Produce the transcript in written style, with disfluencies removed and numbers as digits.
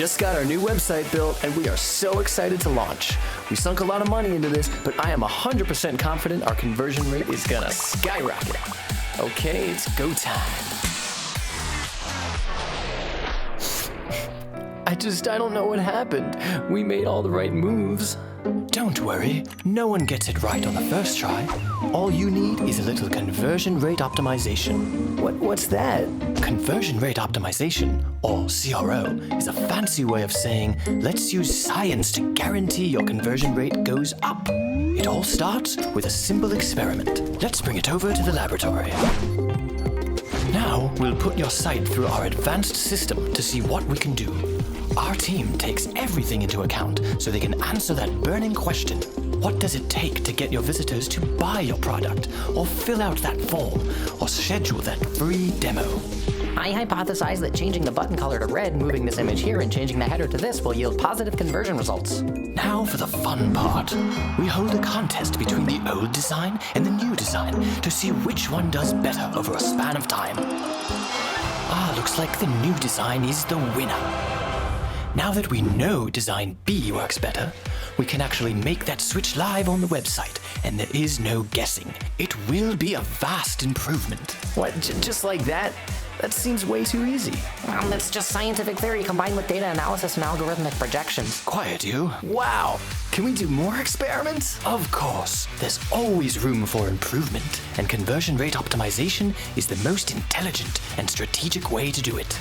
just got our new website built, and we are so excited to launch. We sunk a lot of money into this, but I am 100% confident our conversion rate is gonna skyrocket. Okay, it's go time. I don't know what happened. We made all the right moves. Don't worry, no one gets it right on the first try. All you need is a little conversion rate optimization. What's that? Conversion rate optimization, or CRO, is a fancy way of saying, let's use science to guarantee your conversion rate goes up. It all starts with a simple experiment. Let's bring it over to the laboratory. Now, we'll put your site through our advanced system to see what we can do. Our team takes everything into account so they can answer that burning question. What does it take to get your visitors to buy your product, or fill out that form, or schedule that free demo? I hypothesize that changing the button color to red, moving this image here, and changing the header to this will yield positive conversion results. Now for the fun part. We hold a contest between the old design and the new design to see which one does better over a span of time. Looks like the new design is the winner. Now that we know design B works better, we can actually make that switch live on the website, and there is no guessing. It will be a vast improvement. What, just like that? That seems way too easy. Well, that's just scientific theory combined with data analysis and algorithmic projections. Quiet, you. Wow! Can we do more experiments? Of course. There's always room for improvement, and conversion rate optimization is the most intelligent and strategic way to do it.